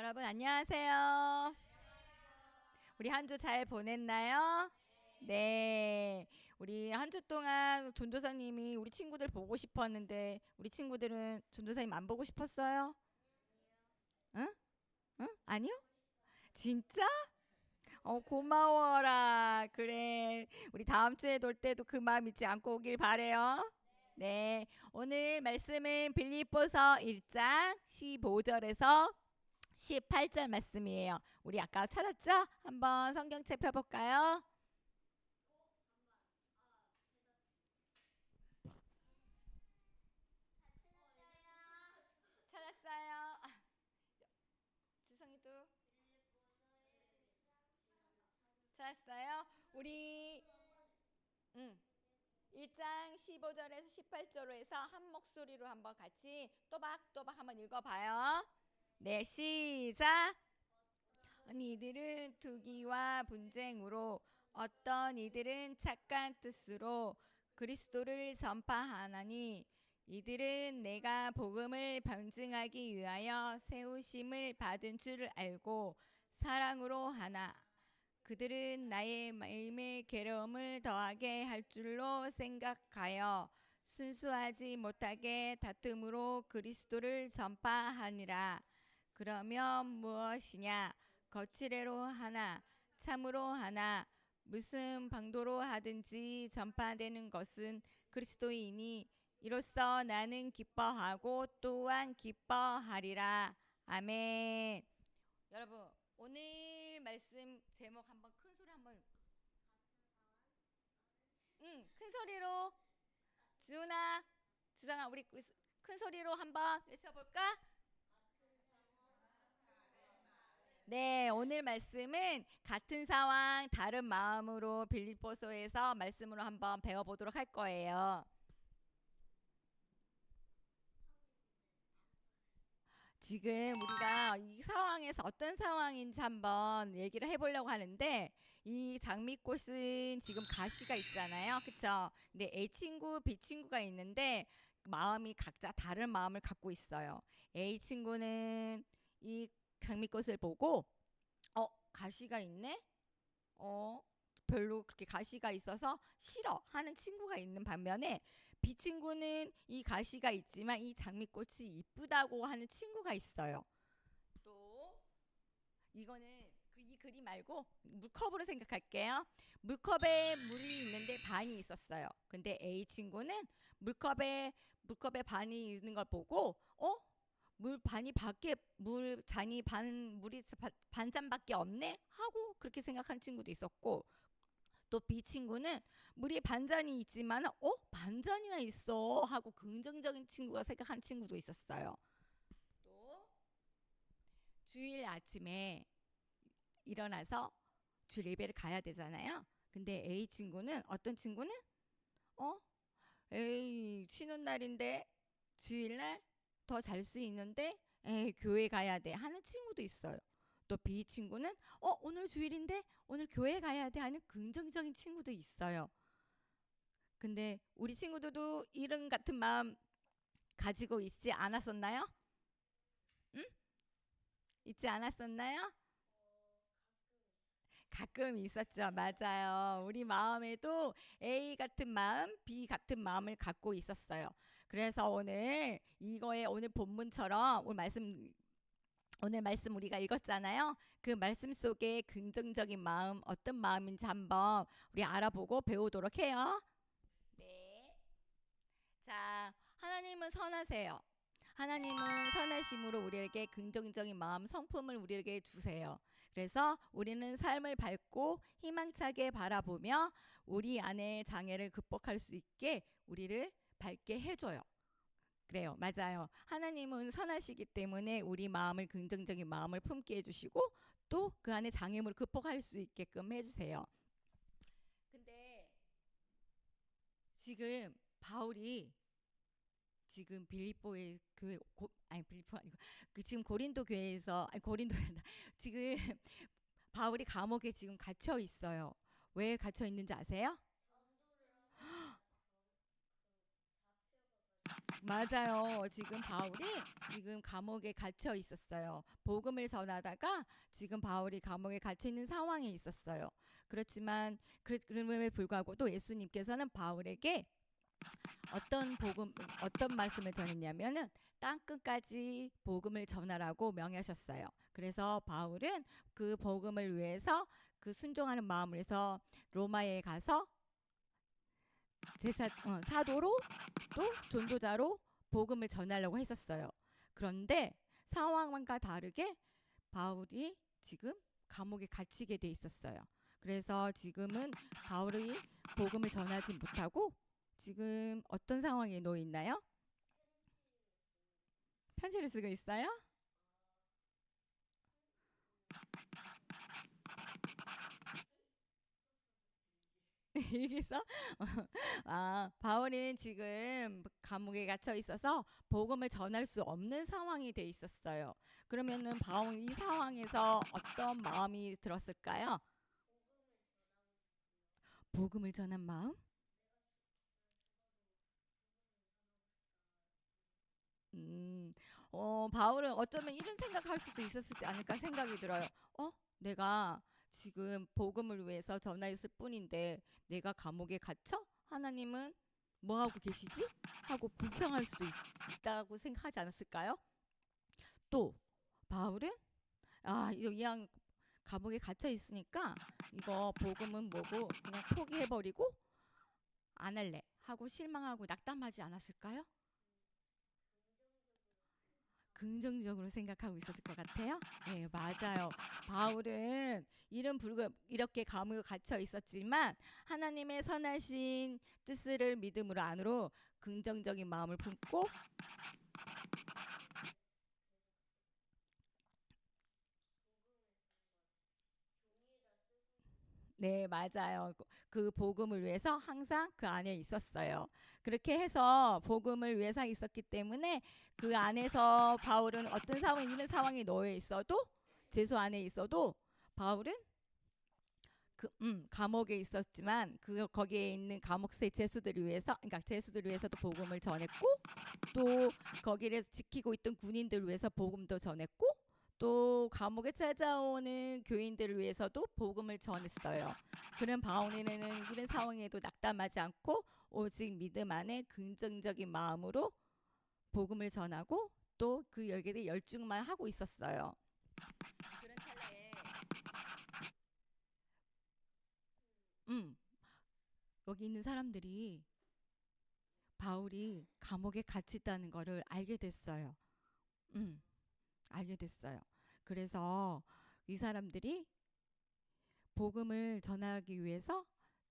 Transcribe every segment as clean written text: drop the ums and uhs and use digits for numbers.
여러분 안녕하세요. 우리 한 주 잘 보냈나요? 네. 우리 한 주 동안 전도사님이 우리 친구들 보고 싶었는데 우리 친구들은 전도사님 안 보고 싶었어요? 응? 응? 아니요? 진짜? 고마워라. 그래. 우리 다음 주에 돌 때도 그 마음 잊지 않고 오길 바래요. 네. 오늘 말씀은 빌립보서 1장 15절에서 18절 말씀이에요. 우리 아까 찾았죠? 한번 성경책 펴볼까요? 찾았어요. 주성이도 찾았어요. 우리 1장 15절에서 18절로 해서 한 목소리로 한번 같이 또박또박 한번 읽어봐요. 네, 시작. 이들은 투기와 분쟁으로 어떤 이들은 착한 뜻으로 그리스도를 전파하나니 이들은 내가 복음을 변증하기 위하여 세우심을 받은 줄을 알고 사랑으로 하나 그들은 나의 마음의 괴로움을 더하게 할 줄로 생각하여 순수하지 못하게 다툼으로 그리스도를 전파하니라. 그러면 무엇이냐? 거칠애로 하나, 참으로 하나, 무슨 방도로 하든지 전파되는 것은 그리스도이니 이로써 나는 기뻐하고 또한 기뻐하리라. 아멘. 여러분 오늘 말씀 제목 한번 큰 소리 한번 큰 소리로 주은아 주장아 우리 큰 소리로 한번 외쳐볼까? 네, 오늘 말씀은 같은 상황 다른 마음으로 빌립보서에서 말씀으로 한번 배워보도록 할 거예요. 지금 우리가 이 상황에서 어떤 상황인지 한번 얘기를 해보려고 하는데 이 장미꽃은 지금 가시가 있잖아요. 그쵸? 근데 A 친구, B 친구가 있는데 마음이 각자 다른 마음을 갖고 있어요. A 친구는 이 장미꽃을 보고 가시가 있네? 어, 별로 그렇게 가시가 있어서 싫어 하는 친구가 있는 반면에 B 친구는 이 가시가 있지만 이 장미꽃이 이쁘다고 하는 친구가 있어요. 또 이거는 이 그림 말고 물컵으로 생각할게요. 물컵에 물이 있는데 반이 있었어요. 근데 A 친구는 물컵에 반이 있는 걸 보고 물 반이 밖에 물 잔이 반 물이 반잔밖에 없네 하고 그렇게 생각하는 친구도 있었고 또 B 친구는 물이 반잔이 있지만 반잔이나 있어 하고 긍정적인 친구가 생각하는 친구도 있었어요. 또 주일 아침에 일어나서 주일 예배를 가야 되잖아요. 근데 A 친구는 어떤 친구는 어 에이 쉬는 날인데 주일날 더 잘 수 있는데 에이 교회 가야 돼 하는 친구도 있어요. 또 B 친구는 오늘 주일인데 오늘 교회 가야 돼 하는 긍정적인 친구도 있어요. 근데 우리 친구들도 이런 같은 마음 가지고 있지 않았었나요? 응? 있지 않았었나요? 가끔 있었죠. 맞아요. 우리 마음에도 A 같은 마음, B 같은 마음을 갖고 있었어요. 그래서 오늘 본문처럼 오늘 말씀 우리가 읽었잖아요. 그 말씀 속에 긍정적인 마음 어떤 마음인지 한번 우리 알아보고 배우도록 해요. 네. 자, 하나님은 선하세요. 하나님은 선하심으로 우리에게 긍정적인 마음 성품을 우리에게 주세요. 그래서 우리는 삶을 밝고 희망차게 바라보며 우리 안의 장애를 극복할 수 있게 우리를 밝게 해줘요. 그래요. 맞아요. 하나님은 선하시기 때문에 우리 마음을 긍정적인 마음을 품게 해주시고 또 그 안에 장애물을 극복할 수 있게끔 해주세요. 근데 지금 바울이 지금 빌립보의 교회 아니 빌립보 아니고 지금 고린도 교회에서 아니 고린도란다. 지금 바울이 감옥에 지금 갇혀 있어요. 왜 갇혀 있는지 아세요? 맞아요. 지금 바울이 지금 감옥에 갇혀 있었어요. 복음을 전하다가 지금 바울이 감옥에 갇혀 있는 상황에 있었어요. 그렇지만 그럼에도 불구하고도 예수님께서는 바울에게 어떤 말씀을 전했냐면은 땅 끝까지 복음을 전하라고 명하셨어요. 그래서 바울은 그 복음을 위해서 그 순종하는 마음을 해서 로마에 가서 사도로 또 전도자로 복음을 전하려고 했었어요. 그런데 상황과 다르게 바울이 지금 감옥에 갇히게 돼 있었어요. 그래서 지금은 바울이 복음을 전하지 못하고 지금 어떤 상황에 놓여 있나요? 편지를 쓰고 있어요? 여기서 바울은 지금 감옥에 갇혀 있어서 복음을 전할 수 없는 상황이 돼 있었어요. 그러면은 바울 이 상황에서 어떤 마음이 들었을까요? 복음을 전한 마음? 음, 바울은 어쩌면 이런 생각할 수도 있었지 않을까 생각이 들어요. 내가 지금 복음을 위해서 전화했을 뿐인데 내가 감옥에 갇혀? 하나님은 뭐 하고 계시지? 하고 불평할 수도 있다고 생각하지 않았을까요? 또 바울은 이왕 감옥에 갇혀 있으니까 이거 복음은 뭐고 그냥 포기해버리고 안 할래 하고 실망하고 낙담하지 않았을까요? 긍정적으로 생각하고 있었을 것 같아요. 네, 맞아요. 바울은 이렇게 감옥에 갇혀 있었지만 하나님의 선하신 뜻을 믿음으로 안으로 긍정적인 마음을 품고 네, 맞아요. 그 복음을 위해서 항상 그 안에 있었어요. 그렇게 해서 복음을 위해서 있었기 때문에 그 안에서 바울은 어떤 상황, 이런 상황에 놓여 있어도 죄수 안에 있어도 바울은 감옥에 있었지만 거기에 있는 감옥새 죄수들을 위해서, 그러니까 죄수들을 위해서도 복음을 전했고 또 거기를 지키고 있던 군인들을 위해서 복음도 전했고 또 감옥에 찾아오는 교인들을 위해서도 복음을 전했어요. 그런 바울에는 이런 상황에도 낙담하지 않고 오직 믿음 안에 긍정적인 마음으로 복음을 전하고 또 그 여기에 열중만 하고 있었어요. 그런 찰나에 음, 여기 있는 사람들이 바울이 감옥에 갇혀 있다는 거를 알게 됐어요. 음, 알게 됐어요. 그래서 이 사람들이 복음을 전하기 위해서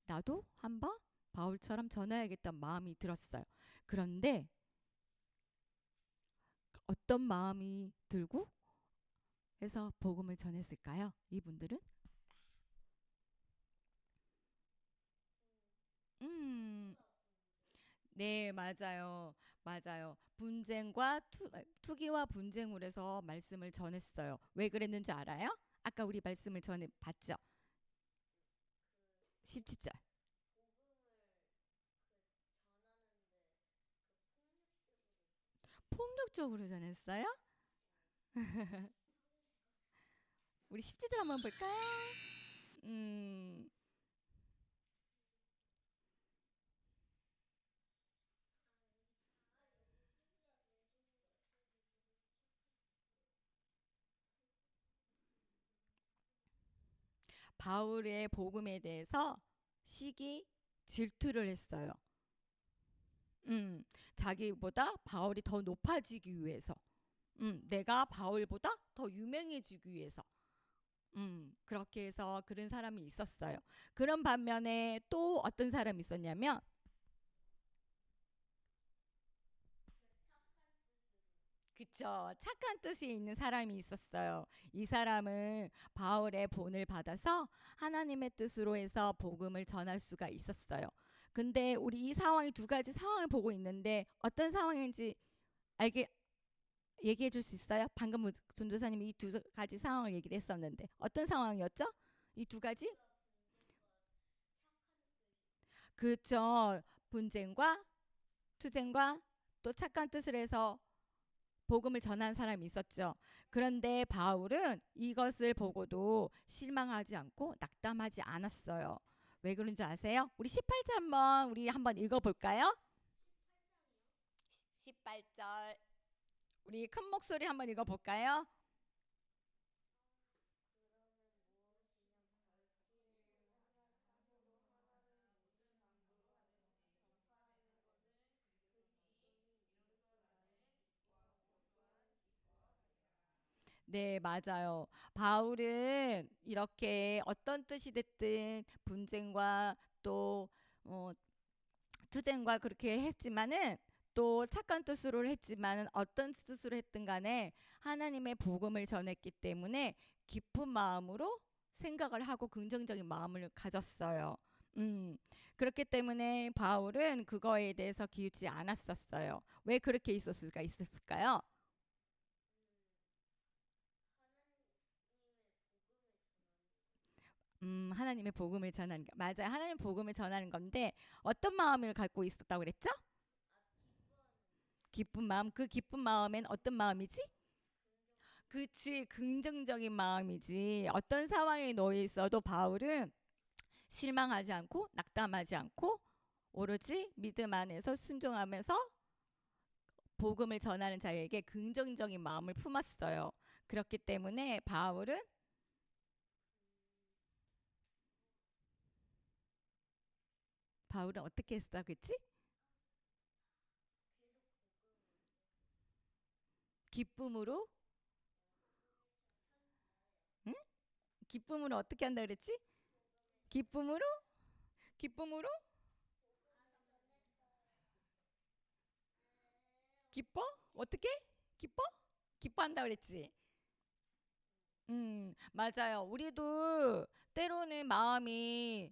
나도 한번 바울처럼 전해야겠다는 마음이 들었어요. 그런데 어떤 마음이 들고 해서 복음을 전했을까요? 이분들은? 음, 네, 맞아요. 맞아요. 투기와 분쟁으로 해서 말씀을 전했어요. 왜 그랬는지 알아요? 아까 우리 말씀을 전해 봤죠? 17절. 폭력적으로 전했어요? 우리 17절 한번 볼까요? 음, 바울의 복음에 대해서 시기 질투를 했어요. 음, 자기보다 바울이 더 높아지기 위해서. 내가 바울보다 더 유명해지기 위해서. 그렇게 해서 그런 사람이 있었어요. 그런 반면에 또 어떤 사람이 있었냐면, 그쵸. 착한 뜻이 있는 사람이 있었어요. 이 사람은 바울의 본을 받아서 하나님의 뜻으로 해서 복음을 전할 수가 있었어요. 근데 우리 이 상황이 두 가지 상황을 보고 있는데 어떤 상황인지 알게 얘기해 줄 수 있어요? 방금 전도사님이 이 두 가지 상황을 얘기를 했었는데 어떤 상황이었죠? 이 두 가지? 그쵸. 분쟁과 투쟁과 또 착한 뜻을 해서 복음을 전한 사람이 있었죠. 그런데 바울은 이것을 보고도 실망하지 않고 낙담하지 않았어요. 왜 그런지 아세요? 우리 18절 한번 읽어볼까요? 18절 우리 큰 목소리 한번 읽어볼까요? 네, 맞아요. 바울은 이렇게 어떤 뜻이 됐든 분쟁과 또 어, 투쟁과 그렇게 했지만은 또 착한 뜻으로 했지만은 어떤 뜻으로 했든 간에 하나님의 복음을 전했기 때문에 기쁜 마음으로 생각을 하고 긍정적인 마음을 가졌어요. 음, 그렇기 때문에 바울은 그거에 대해서 기우지 않았었어요. 왜 그렇게 있을 수가 있었을까요? 하나님의 복음을 전하는 거. 맞아요. 하나님 복음을 전하는 건데 어떤 마음을 갖고 있었다고 그랬죠? 기쁜 마음. 그 기쁜 마음엔 어떤 마음이지? 그치, 긍정적인 마음이지. 어떤 상황에 놓여 있어도 바울은 실망하지 않고 낙담하지 않고 오로지 믿음 안에서 순종하면서 복음을 전하는 자에게 긍정적인 마음을 품었어요. 그렇기 때문에 바울은 어떻게 했어, 그치? 기쁨으로, 응? 기쁨으로 어떻게 한다 그랬지? 기쁨으로, 기쁨으로, 기뻐? 어떻게? 기뻐? 기뻐한다 그랬지? 맞아요. 우리도 때로는 마음이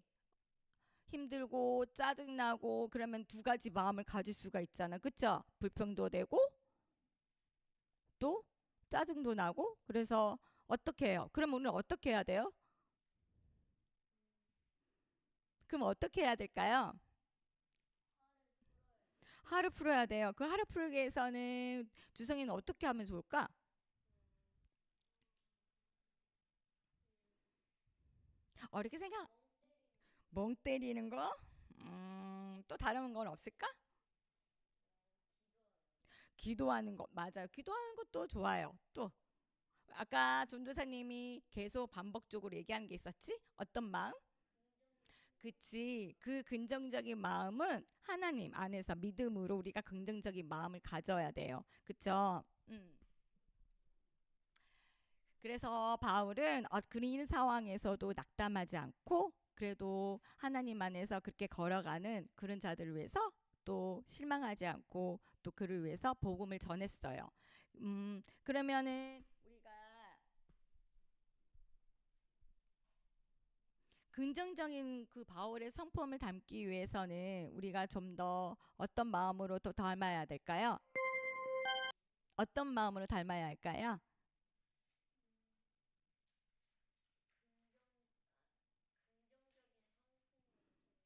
힘들고 짜증나고 그러면 두 가지 마음을 가질 수가 있잖아. 그쵸? 불평도 되고 또 짜증도 나고 그래서 어떻게 해요? 그럼 오늘 어떻게 해야 돼요? 그럼 어떻게 해야 될까요? 하루 풀어야 돼요. 그 하루 풀기 위해서는 주성이는 어떻게 하면 좋을까? 어렵게 생각, 멍 때리는 거? 또 다른 건 없을까? 기도하는 거, 맞아요. 기도하는 것도 좋아요. 또 아까 전도사님이 계속 반복적으로 얘기하는 게 있었지? 어떤 마음? 그치. 그 긍정적인 마음은 하나님 안에서 믿음으로 우리가 긍정적인 마음을 가져야 돼요. 그쵸? 그래서 바울은 그린 상황에서도 낙담하지 않고 그래도 하나님 안에서 그렇게 걸어가는 그런 자들을 위해서 또 실망하지 않고 또 그를 위해서 복음을 전했어요. 그러면은 우리가 긍정적인 그 바울의 성품을 담기 위해서는 우리가 좀 더 어떤 마음으로 더 닮아야 될까요? 어떤 마음으로 닮아야 할까요?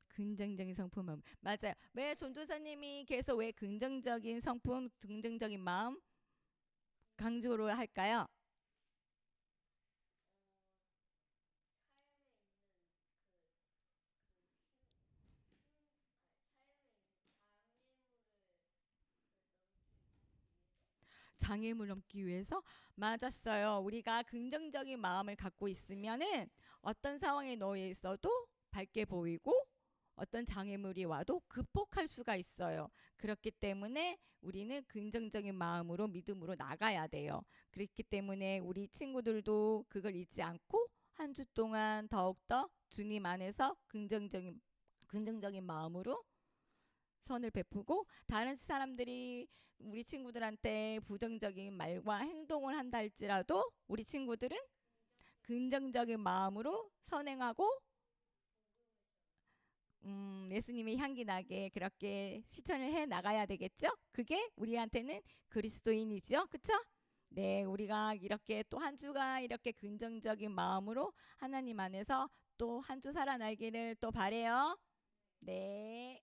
긍정적인 성품은 맞아요. 왜 전도사님이 계속 왜 긍정적인 성품, 긍정적인 마음 강조를 할까요? 장애물 넘기 위해서 맞았어요. 우리가 긍정적인 마음을 갖고 있으면은 어떤 상황에 놓여 있어도 밝게 보이고 어떤 장애물이 와도 극복할 수가 있어요. 그렇기 때문에 우리는 긍정적인 마음으로 믿음으로 나가야 돼요. 그렇기 때문에 우리 친구들도 그걸 잊지 않고 한 주 동안 더욱더 주님 안에서 긍정적인 마음으로 선을 베푸고 다른 사람들이 우리 친구들한테 부정적인 말과 행동을 한다 할지라도 우리 친구들은 긍정적인 마음으로 선행하고 예수님의 향기 나게 그렇게 실천을 해 나가야 되겠죠? 그게 우리한테는 그리스도인이죠. 그쵸? 네, 우리가 이렇게 또 한 주가 이렇게 긍정적인 마음으로 하나님 안에서 또 한 주 살아나기를 또 바래요. 네.